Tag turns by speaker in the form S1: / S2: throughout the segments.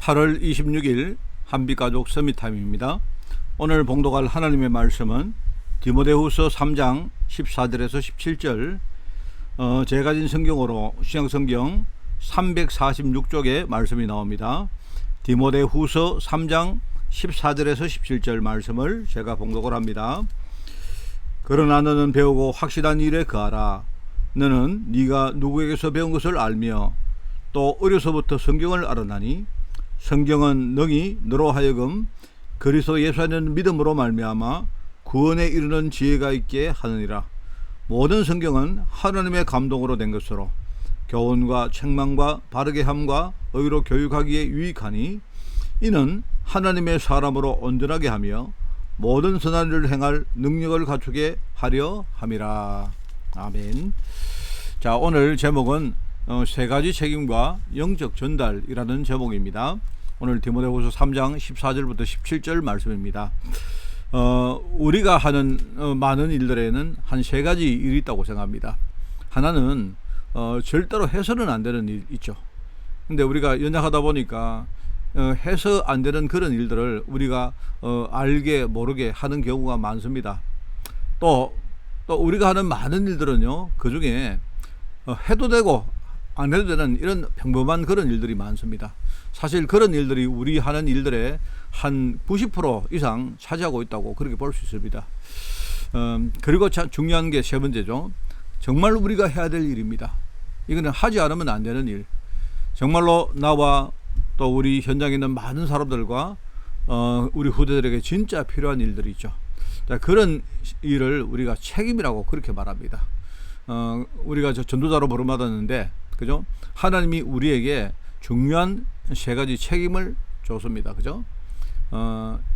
S1: 8월 26일 한빛가족 서밋타임입니다. 오늘 봉독할 하나님의 말씀은 디모데후서 3장 14절에서 17절, 제가 가진 성경으로 신약성경 346쪽에 말씀이 나옵니다. 디모데후서 3장 14절에서 17절 말씀을 제가 봉독을 합니다. 그러나 너는 배우고 확실한 일에 거하라. 너는 네가 누구에게서 배운 것을 알며 또 어려서부터 성경을 알아나니 성경은 능히 너로 하여금 그리스도 예수 안에 믿음으로 말미암아 구원에 이르는 지혜가 있게 하느니라. 모든 성경은 하나님의 감동으로 된 것으로 교훈과 책망과 바르게 함과 의로 교육하기에 유익하니 이는 하나님의 사람으로 온전하게 하며 모든 선한 일을 행할 능력을 갖추게 하려 함이라. 아멘. 자, 오늘 제목은 세 가지 책임과 영적 전달이라는 제목입니다. 오늘 디모데후서 3장 14절부터 17절 말씀입니다. 우리가 하는 많은 일들에는 한 세 가지 일이 있다고 생각합니다. 하나는 절대로 해서는 안 되는 일 있죠. 근데 우리가 연약하다 보니까 해서 안 되는 그런 일들을 우리가 알게 모르게 하는 경우가 많습니다. 또 우리가 하는 많은 일들은요, 그 중에 해도 되고 안 해도 되는 이런 평범한 그런 일들이 많습니다. 사실 그런 일들이 우리 하는 일들의 한 90% 이상 차지하고 있다고 그렇게 볼 수 있습니다. 그리고 중요한 게 세 번째죠. 정말 우리가 해야 될 일입니다. 이거는 하지 않으면 안 되는 일. 정말로 나와 또 우리 현장에 있는 많은 사람들과 우리 후대들에게 진짜 필요한 일들이 있죠. 자, 그런 일을 우리가 책임이라고 그렇게 말합니다. 우리가 전도자로 부름받았는데, 그죠? 하나님이 우리에게 중요한 세 가지 책임을 줬습니다. 그죠?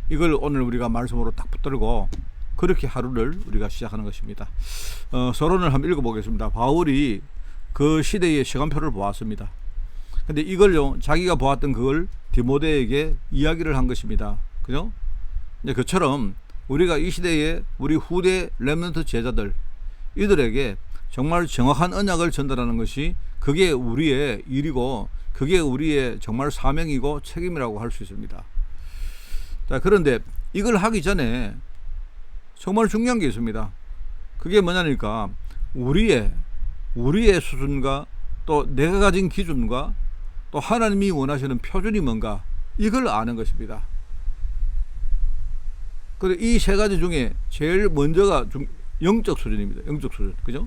S1: 이걸 오늘 우리가 말씀으로 딱 붙들고 그렇게 하루를 우리가 시작하는 것입니다. 서론을 한번 읽어보겠습니다. 바울이 그 시대의 시간표를 보았습니다. 근데 이걸요, 자기가 보았던 그걸 디모데에게 이야기를 한 것입니다. 그죠? 이제 그처럼 우리가 이 시대에 우리 후대 렘넌트 제자들, 이들에게 정말 정확한 언약을 전달하는 것이 그게 우리의 일이고 그게 우리의 정말 사명이고 책임이라고 할 수 있습니다. 자, 그런데 이걸 하기 전에 정말 중요한 게 있습니다. 그게 뭐냐니까 우리의 수준과 또 내가 가진 기준과 또 하나님이 원하시는 표준이 뭔가, 이걸 아는 것입니다. 그리고 이 세 가지 중에 제일 먼저가 영적 수준입니다. 영적 수준. 그죠?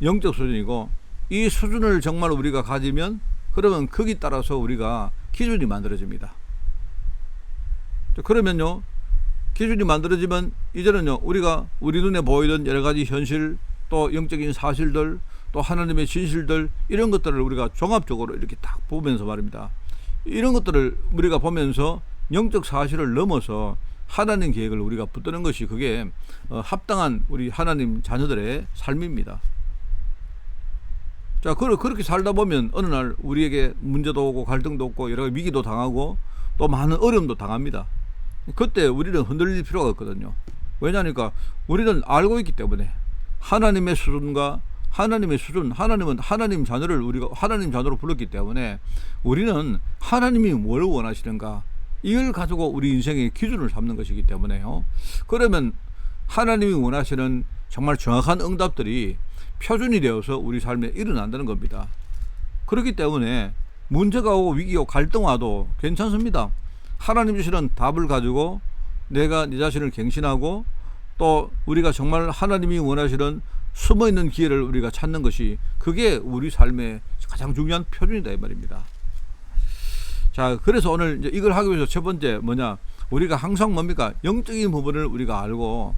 S1: 영적 수준이고, 이 수준을 정말 우리가 가지면 그러면 거기 따라서 우리가 기준이 만들어집니다. 그러면요, 기준이 만들어지면 이제는요, 우리가 우리 눈에 보이던 여러 가지 현실, 또 영적인 사실들, 또 하나님의 진실들, 이런 것들을 우리가 종합적으로 이렇게 딱 보면서 말입니다. 이런 것들을 우리가 보면서 영적 사실을 넘어서 하나님 계획을 우리가 붙드는 것이 그게 합당한 우리 하나님 자녀들의 삶입니다. 자, 그렇게 살다 보면 어느 날 우리에게 문제도 오고 갈등도 없고 여러 가지 위기도 당하고 또 많은 어려움도 당합니다. 그때 우리는 흔들릴 필요가 없거든요. 왜냐하니까 우리는 알고 있기 때문에 하나님의 수준과 하나님의 수준, 하나님은 하나님 자녀를 우리가 하나님 자녀로 불렀기 때문에 우리는 하나님이 뭘 원하시는가, 이걸 가지고 우리 인생의 기준을 삼는 것이기 때문에요. 그러면 하나님이 원하시는 정말 정확한 응답들이 표준이 되어서 우리 삶에 일어난다는 겁니다. 그렇기 때문에 문제가 오고 위기가 갈등 와도 괜찮습니다. 하나님 주시는 답을 가지고 내가 네 자신을 갱신하고 또 우리가 정말 하나님이 원하시는 숨어있는 기회를 우리가 찾는 것이 그게 우리 삶의 가장 중요한 표준이다, 이 말입니다. 자, 그래서 오늘 이제 이걸 하기 위해서 첫 번째 뭐냐, 우리가 항상 뭡니까? 영적인 부분을 우리가 알고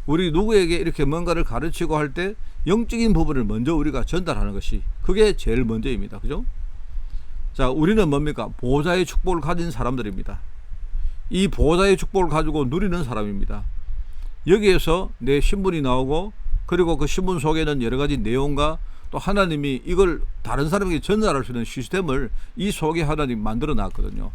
S1: 우리 누구에게 이렇게 뭔가를 가르치고 할 때 영적인 부분을 먼저 우리가 전달하는 것이 그게 제일 먼저입니다. 그죠? 자, 우리는 뭡니까? 보호자의 축복을 가진 사람들입니다. 이 보호자의 축복을 가지고 누리는 사람입니다. 여기에서 내 신분이 나오고, 그리고 그 신분 속에는 여러 가지 내용과 또 하나님이 이걸 다른 사람에게 전달할 수 있는 시스템을 이 속에 하나님 만들어 놨거든요.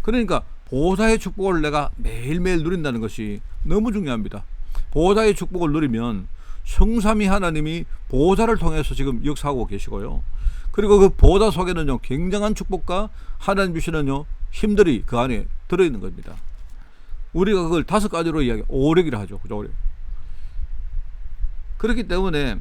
S1: 그러니까 보호자의 축복을 내가 매일매일 누린다는 것이 너무 중요합니다. 보호자의 축복을 누리면 성삼위 하나님이 보호자를 통해서 지금 역사하고 계시고요. 그리고 그 보호자 속에는요 굉장한 축복과 하나님 주시는요 힘들이 그 안에 들어있는 겁니다. 우리가 그걸 5가지로 이야기, 오력이라 하죠. 그죠? 오력. 그렇기 때문에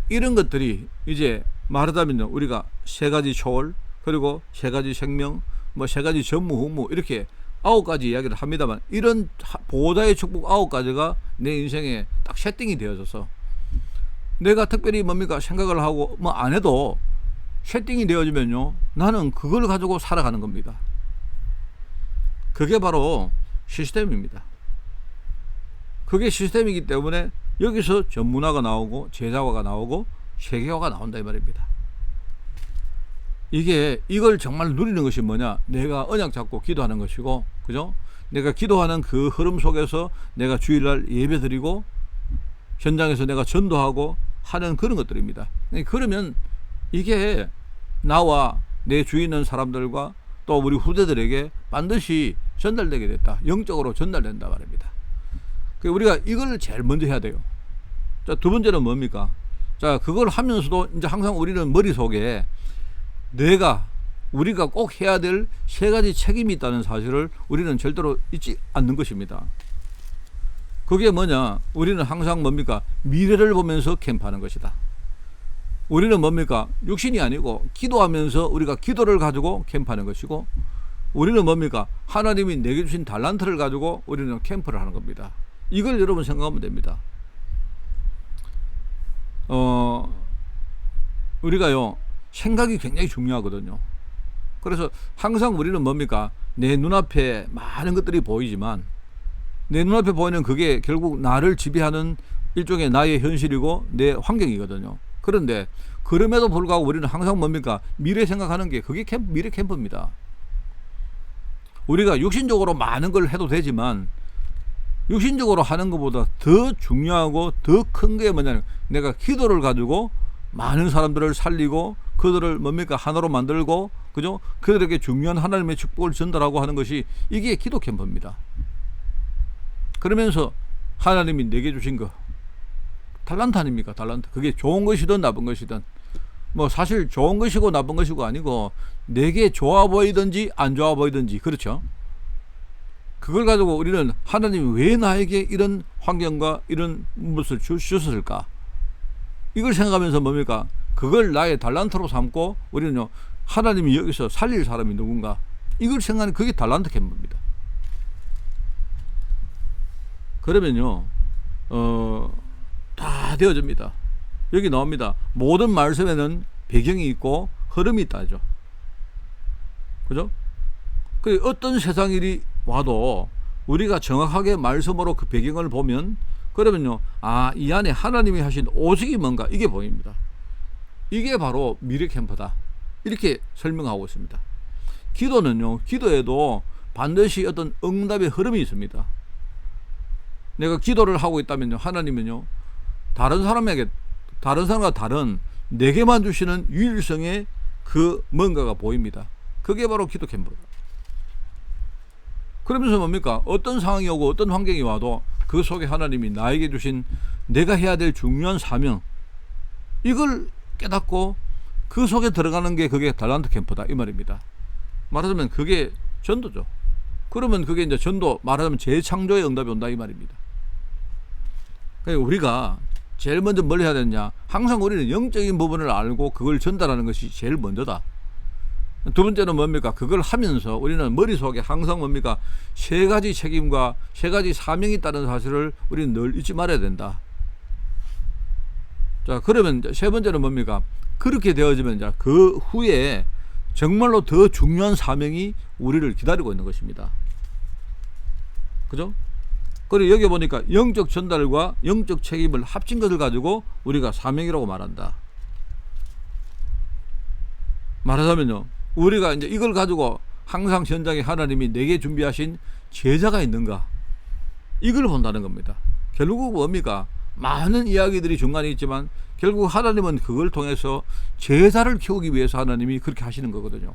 S1: 이런 것들이 이제 말하자면요 우리가 3가지 초월, 그리고 3가지 생명, 뭐 3가지 전무후무 이렇게 9가지 이야기를 합니다만, 이런 보호자의 축복 9가지가 내 인생에 딱 세팅이 되어져서 내가 특별히 뭡니까 생각을 하고 뭐 안 해도 세팅이 되어지면요 나는 그걸 가지고 살아가는 겁니다. 그게 바로 시스템입니다. 그게 시스템이기 때문에 여기서 전문화가 나오고 제자화가 나오고 세계화가 나온다 이 말입니다. 이걸 정말 누리는 것이 뭐냐, 내가 언약 잡고 기도하는 것이고, 그죠? 내가 기도하는 그 흐름 속에서 내가 주일날 예배 드리고 현장에서 내가 전도하고 하는 그런 것들입니다. 그러면 이게 나와 내 주위에 있는 사람들과 또 우리 후대들에게 반드시 전달되게 됐다, 영적으로 전달된다 말입니다. 우리가 이걸 제일 먼저 해야 돼요. 자, 2번째는 뭡니까? 자, 그걸 하면서도 이제 항상 우리는 머릿속에 우리가 꼭 해야 될 3가지 책임이 있다는 사실을 우리는 절대로 잊지 않는 것입니다. 그게 뭐냐? 우리는 항상 뭡니까? 미래를 보면서 캠프하는 것이다. 우리는 뭡니까? 육신이 아니고 기도하면서 우리가 기도를 가지고 캠프하는 것이고, 우리는 뭡니까? 하나님이 내게 주신 달란트를 가지고 우리는 캠프를 하는 겁니다. 이걸 여러분 생각하면 됩니다. 우리가요 생각이 굉장히 중요하거든요. 그래서 항상 우리는 뭡니까? 내 눈앞에 많은 것들이 보이지만 내 눈앞에 보이는 그게 결국 나를 지배하는 일종의 나의 현실이고 내 환경이거든요. 그런데 그럼에도 불구하고 우리는 항상 뭡니까? 미래 생각하는 게 그게 미래 캠프입니다. 우리가 육신적으로 많은 걸 해도 되지만 육신적으로 하는 것보다 더 중요하고 더 큰 게 뭐냐면 내가 기도를 가지고 많은 사람들을 살리고 그들을 뭡니까? 하나로 만들고, 그죠? 그들에게 중요한 하나님의 축복을 전달하고 하는 것이 이게 기도 캠프입니다. 그러면서 하나님이 내게 주신 거 달란트 아닙니까? 달란트. 그게 좋은 것이든 나쁜 것이든 뭐 사실 좋은 것이고 나쁜 것이고 아니고 내게 좋아 보이든지 안 좋아 보이든지, 그렇죠? 그걸 가지고 우리는 하나님이 왜 나에게 이런 환경과 이런 것을 주셨을까? 이걸 생각하면서 뭡니까? 그걸 나의 달란트로 삼고 우리는요 하나님이 여기서 살릴 사람이 누군가, 이걸 생각하는 그게 달란트 캠프입니다. 그러면요 다 되어집니다. 여기 나옵니다. 모든 말씀에는 배경이 있고 흐름이 있다죠. 그죠? 그 어떤 세상 일이 와도 우리가 정확하게 말씀으로 그 배경을 보면, 그러면요 이 안에 하나님이 하신 오직이 뭔가 이게 보입니다. 이게 바로 미래 캠프다, 이렇게 설명하고 있습니다. 기도는요 기도에도 반드시 어떤 응답의 흐름이 있습니다. 내가 기도를 하고 있다면요 하나님은요 다른 사람과 다른 내게만 주시는 유일성의 그 뭔가가 보입니다. 그게 바로 기도 캠프다. 그러면서 뭡니까? 어떤 상황이 오고 어떤 환경이 와도 그 속에 하나님이 나에게 주신 내가 해야 될 중요한 사명, 이걸 깨닫고 그 속에 들어가는 게 그게 달란트 캠프다 이 말입니다. 말하자면 그게 전도죠. 그러면 그게 이제 전도, 말하자면 재창조의 응답이 온다 이 말입니다. 그러니까 우리가 제일 먼저 뭘 해야 되느냐? 항상 우리는 영적인 부분을 알고 그걸 전달하는 것이 제일 먼저다. 2번째는 뭡니까? 그걸 하면서 우리는 머릿속에 항상 뭡니까? 3가지 책임과 3가지 사명이 있다는 사실을 우리는 늘 잊지 말아야 된다. 자, 그러면 3번째는 뭡니까? 그렇게 되어지면 이제 그 후에 정말로 더 중요한 사명이 우리를 기다리고 있는 것입니다. 그죠? 그리고 여기 보니까 영적 전달과 영적 책임을 합친 것을 가지고 우리가 사명이라고 말한다. 말하자면요, 우리가 이제 이걸 가지고 항상 현장에 하나님이 내게 준비하신 제자가 있는가, 이걸 본다는 겁니다. 결국 뭡니까? 많은 이야기들이 중간에 있지만 결국 하나님은 그걸 통해서 제자를 키우기 위해서 하나님이 그렇게 하시는 거거든요.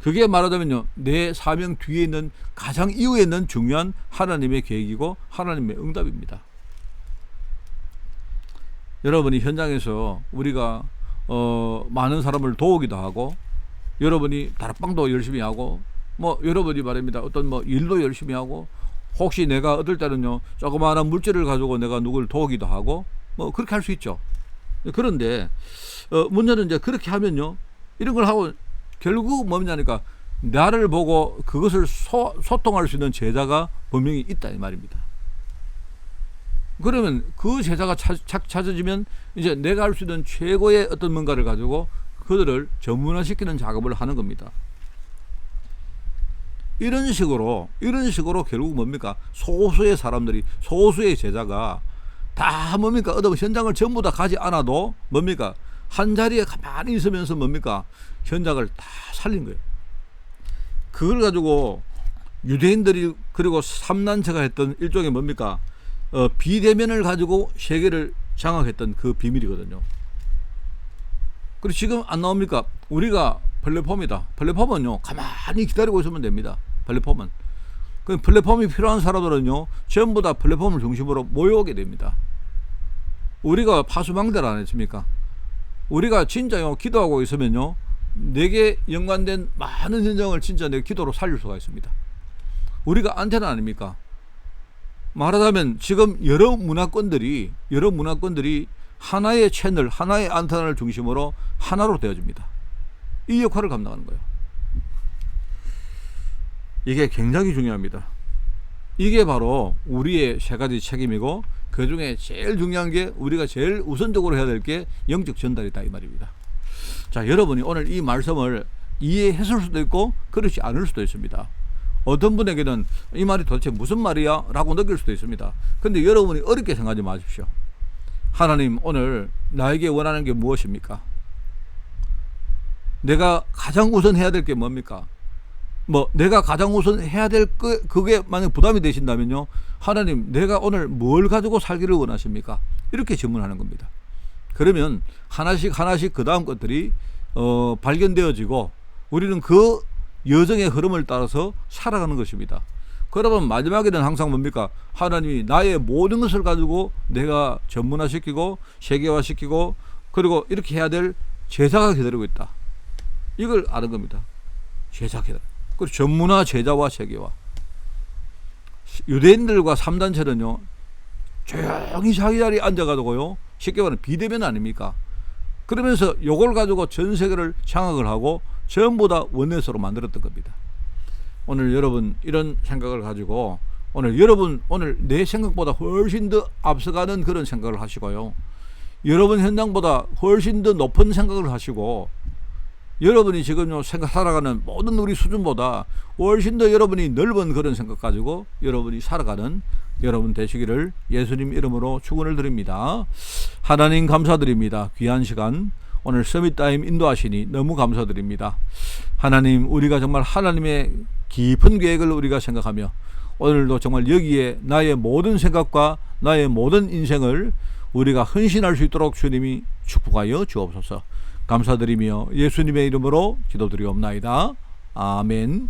S1: 그게 말하자면요 내 사명 뒤에 있는 가장 이후에 있는 중요한 하나님의 계획이고 하나님의 응답입니다. 여러분이 현장에서 우리가 많은 사람을 도우기도 하고, 여러분이 다락방도 열심히 하고, 뭐 여러분이 말입니다, 어떤 뭐 일도 열심히 하고, 혹시 내가 어떨 때는요 조그마한 물질을 가지고 내가 누굴 도우기도 하고, 뭐 그렇게 할 수 있죠. 그런데 문제는 이제 그렇게 하면요, 이런 걸 하고 결국 뭐냐니까 나를 보고 그것을 소통할 수 있는 제자가 분명히 있다 이 말입니다. 그러면 그 제자가 찾아지면 이제 내가 할 수 있는 최고의 어떤 뭔가를 가지고 그들을 전문화시키는 작업을 하는 겁니다. 이런 식으로 결국 뭡니까, 소수의 사람들이, 소수의 제자가 다 뭡니까, 현장을 전부 다 가지 않아도 뭡니까, 한 자리에 가만히 있으면서 뭡니까, 현장을 다 살린 거예요. 그걸 가지고 유대인들이 그리고 삼단체가 했던 일종의 뭡니까, 비대면을 가지고 세계를 장악했던 그 비밀이거든요. 그리고 지금 안 나옵니까? 우리가 플랫폼이다. 플랫폼은요 가만히 기다리고 있으면 됩니다. 플랫폼은 그 플랫폼이 필요한 사람들은요 전부 다 플랫폼을 중심으로 모여오게 됩니다. 우리가 파수망대를 안 했습니까? 우리가 진짜요 기도하고 있으면요 내게 연관된 많은 현장을 진짜 내 기도로 살릴 수가 있습니다. 우리가 안테나 아닙니까? 말하자면 지금 여러 문화권들이 하나의 채널, 하나의 안테나를 중심으로 하나로 되어집니다. 이 역할을 감당하는 거예요. 이게 굉장히 중요합니다. 이게 바로 우리의 세 가지 책임이고, 그 중에 제일 중요한 게, 우리가 제일 우선적으로 해야 될 게 영적 전달이다 이 말입니다. 자, 여러분이 오늘 이 말씀을 이해했을 수도 있고 그렇지 않을 수도 있습니다. 어떤 분에게는 이 말이 도대체 무슨 말이야 라고 느낄 수도 있습니다. 근데 여러분이 어렵게 생각하지 마십시오. 하나님 오늘 나에게 원하는 게 무엇입니까? 내가 가장 우선 해야 될 게 뭡니까? 내가 가장 우선 해야 될 그게 만약 부담이 되신다면요, 하나님 내가 오늘 뭘 가지고 살기를 원하십니까? 이렇게 질문하는 겁니다. 그러면 하나씩 그 다음 것들이 발견되어지고 우리는 그 여정의 흐름을 따라서 살아가는 것입니다. 그러면 마지막에는 항상 뭡니까? 하나님이 나의 모든 것을 가지고 내가 전문화시키고 세계화시키고 그리고 이렇게 해야 될 제자가 기다리고 있다. 이걸 아는 겁니다. 제자 기다려. 그리고 전문화, 제자와 세계화. 유대인들과 3단체는요 조용히 자기 자리에 앉아가지고요, 쉽게 말하면 비대면 아닙니까? 그러면서 요걸 가지고 전 세계를 장악을 하고 전부 다 원내스로 만들었던 겁니다. 오늘 여러분 이런 생각을 가지고 오늘 내 생각보다 훨씬 더 앞서가는 그런 생각을 하시고요, 여러분 현장보다 훨씬 더 높은 생각을 하시고, 여러분이 지금 살아가는 모든 우리 수준보다 훨씬 더 여러분이 넓은 그런 생각 가지고 여러분이 살아가는 여러분 되시기를 예수님 이름으로 축원을 드립니다. 하나님 감사드립니다. 귀한 시간 오늘 서밋타임 인도하시니 너무 감사드립니다. 하나님, 우리가 정말 하나님의 깊은 계획을 우리가 생각하며 오늘도 정말 여기에 나의 모든 생각과 나의 모든 인생을 우리가 헌신할 수 있도록 주님이 축복하여 주옵소서. 감사드리며 예수님의 이름으로 기도드리옵나이다. 아멘.